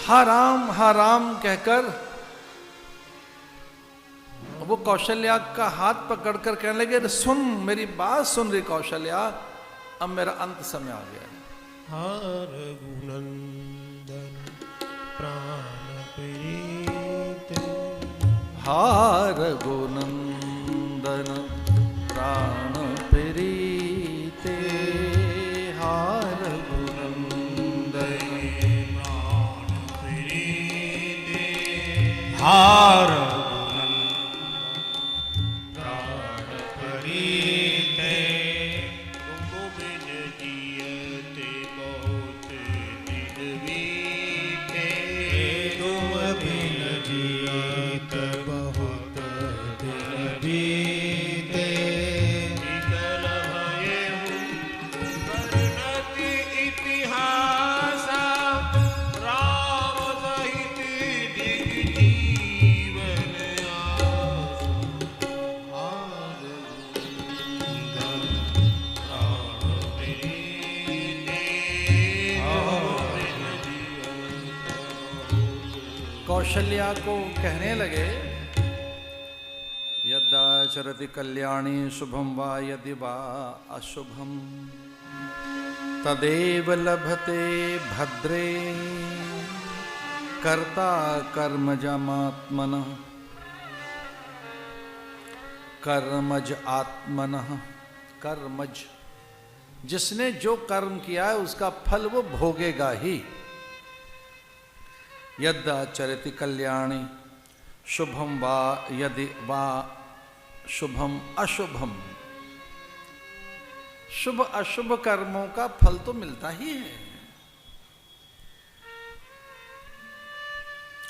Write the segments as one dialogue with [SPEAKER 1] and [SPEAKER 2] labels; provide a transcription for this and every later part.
[SPEAKER 1] हा राम कहकर वो कौशल्या का हाथ पकड़कर कहने लगे, अरे सुन, मेरी बात सुन रही कौशल्या, अब मेरा अंत समय आ गया है।
[SPEAKER 2] हार गुनंदन प्राण प्रीत,
[SPEAKER 1] हार गुनंदन प्राण प्रीते, हार गुनंदन
[SPEAKER 2] प्राण प्रीते, हार
[SPEAKER 1] कौशल्या को कहने लगे, यदाचरति कल्याणी शुभम वा यदि वा अशुभम तदेव लभते भद्रे कर्ता कर्मजमात्मनः, कर्मज आत्मनः, कर्मज, जिसने जो कर्म किया है उसका फल वो भोगेगा ही। यदाचरति कल्याणी शुभम वा यदि वा शुभम अशुभम, शुभ अशुभ कर्मों का फल तो मिलता ही है।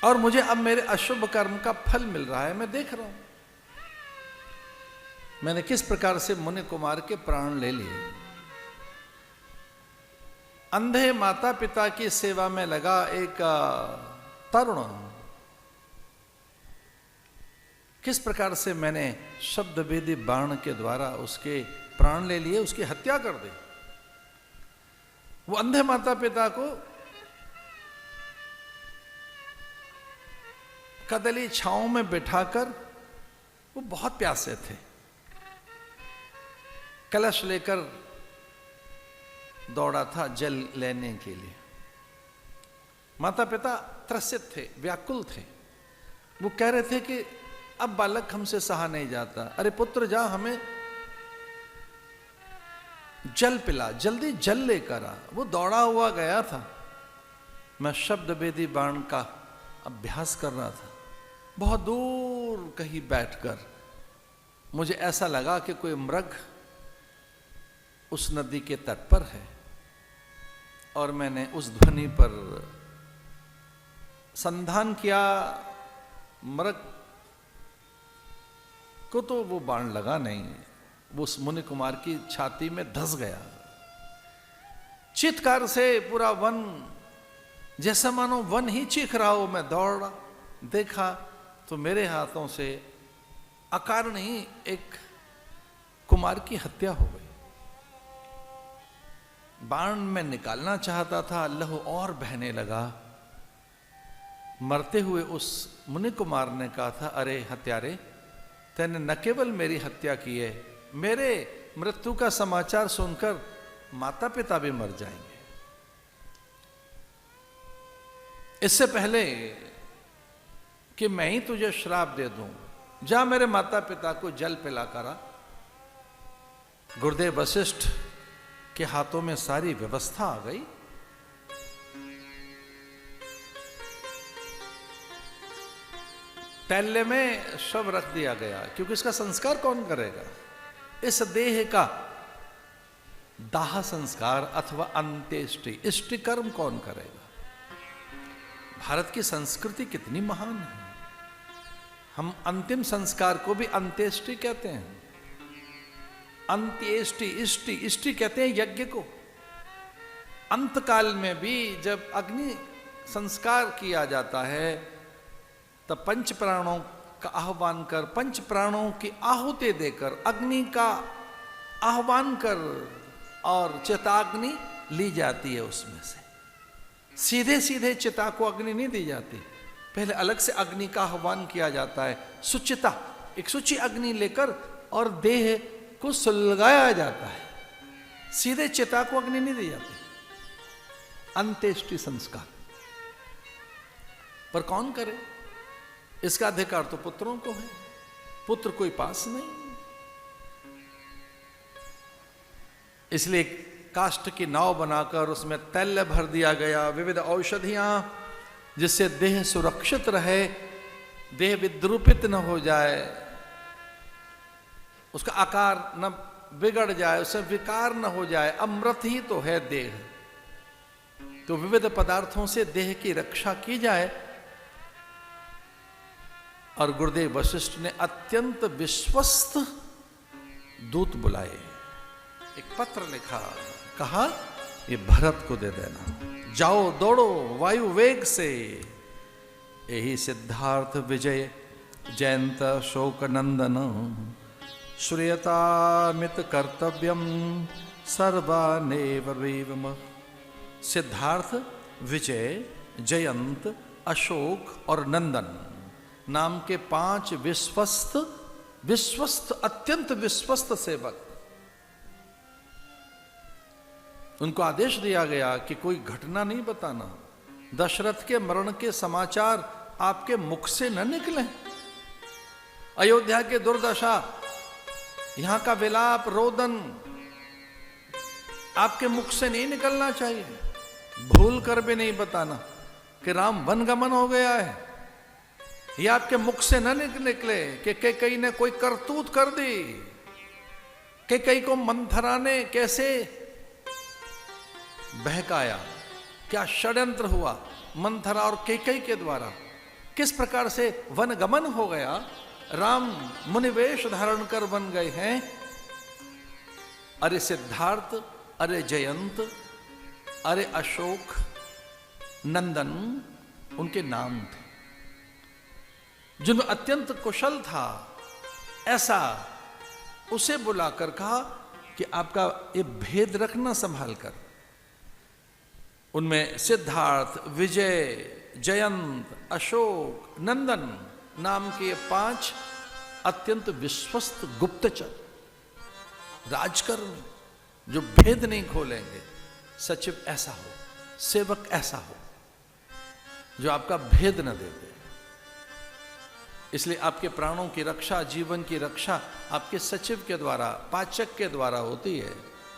[SPEAKER 1] और मुझे अब मेरे अशुभ कर्म का फल मिल रहा है, मैं देख रहा हूं मैंने किस प्रकार से मुनि कुमार के प्राण ले लिए। अंधे माता पिता की सेवा में लगा एक तरुण, किस प्रकार से मैंने शब्द वेदी बाण के द्वारा उसके प्राण ले लिए, उसकी हत्या कर दी। वो अंधे माता पिता को कदली छांव में बिठाकर, वो बहुत प्यासे थे, कलश लेकर दौड़ा था जल लेने के लिए। माता पिता त्रसित थे, व्याकुल थे। वो कह रहे थे कि अब बालक हमसे सहा नहीं जाता, अरे पुत्र जा, हमें जल पिला, जल्दी जल लेकर आ। वो दौड़ा हुआ गया था, मैं शब्द वेदी बाण का अभ्यास कर रहा था। बहुत दूर कहीं बैठकर मुझे ऐसा लगा कि कोई मृग उस नदी के तट पर है, और मैंने उस ध्वनि पर संधान किया। मृग को तो वो बाण लगा नहीं, वो उस मुनि कुमार की छाती में धस गया। चित्कार से पूरा वन, जैसा मानो वन ही चीख रहा हो, मैं दौड़ा, देखा तो मेरे हाथों से अकारण ही एक कुमार की हत्या हो गई। बाण में निकालना चाहता था, लहू और बहने लगा। मरते हुए उस मुनि कुमार ने कहा था, अरे हत्यारे, तैने न केवल मेरी हत्या की है, मेरे मृत्यु का समाचार सुनकर माता पिता भी मर जाएंगे। इससे पहले कि मैं ही तुझे श्राप दे दूं, जा मेरे माता पिता को जल पिला करा। गुरुदेव वशिष्ठ के हाथों में सारी व्यवस्था आ गई। तैले में शव रख दिया गया, क्योंकि इसका संस्कार कौन करेगा? इस देह का दाह संस्कार अथवा अंत्येष्टि, इष्टि कर्म कौन करेगा? भारत की संस्कृति कितनी महान है। हम अंतिम संस्कार को भी अंत्येष्टि कहते हैं। अंत्येष्टि, इष्टि, इष्टि कहते हैं यज्ञ को। अंतकाल में भी जब अग्नि संस्कार किया जाता है तब पंच प्राणों का आह्वान कर, पंच प्राणों की आहुति देकर, अग्नि का आह्वान कर और चेताग्नि ली जाती है उसमें से। सीधे सीधे चिता को अग्नि नहीं दी जाती, पहले अलग से अग्नि का आह्वान किया जाता है। सुचिता, एक सुचि अग्नि लेकर और देह को सुलगाया जाता है, सीधे चिता को अग्नि नहीं दी जाती। अंत्येष्टि संस्कार पर कौन करे? इसका अधिकार तो पुत्रों को है, पुत्र कोई पास नहीं। इसलिए काष्ठ की नाव बनाकर उसमें तैल भर दिया गया, विविध औषधियां, जिससे देह सुरक्षित रहे, देह विद्रूपित न हो जाए, उसका आकार न बिगड़ जाए, उससे विकार न हो जाए। अमृत ही तो है देह, तो विविध पदार्थों से देह की रक्षा की जाए। और गुरुदेव वशिष्ठ ने अत्यंत विश्वस्त दूत बुलाए, एक पत्र लिखा, कहा ये भरत को दे देना, जाओ दौड़ो वायु वेग से, यही सिद्धार्थ विजय जयंत शोक नंदन, श्रेयतामित कर्तव्यम सर्वानेव वेवम। सिद्धार्थ, विजय, जयंत, अशोक और नंदन नाम के 5 विश्वस्त अत्यंत विश्वस्त सेवक, उनको आदेश दिया गया कि कोई घटना नहीं बताना, दशरथ के मरण के समाचार आपके मुख से न निकले, अयोध्या के दुर्दशा, यहां का विलाप रोदन आपके मुख से नहीं निकलना चाहिए। भूल कर भी नहीं बताना कि राम वनगमन हो गया है, ये आपके मुख से न निकले कि कैकेयी ने कोई करतूत कर दी, कैकेयी को मंथरा ने कैसे बहकाया, क्या षड्यंत्र हुआ मंथरा और कैकेयी के द्वारा, किस प्रकार से वनगमन हो गया, राम मुनिवेश धारण कर वन गए हैं। अरे सिद्धार्थ, अरे जयंत, अरे अशोक, नंदन उनके नाम थे, जिनमें अत्यंत कुशल था, ऐसा उसे बुलाकर कहा कि आपका ये भेद रखना संभाल कर। उनमें सिद्धार्थ, विजय, जयंत, अशोक, नंदन नाम के 5 अत्यंत विश्वस्त गुप्तचर राजकर्मी, जो भेद नहीं खोलेंगे। सचिव ऐसा हो, सेवक ऐसा हो, जो आपका भेद न दे दे। इसलिए आपके प्राणों की रक्षा, जीवन की रक्षा आपके सचिव के द्वारा, पाचक के द्वारा होती है।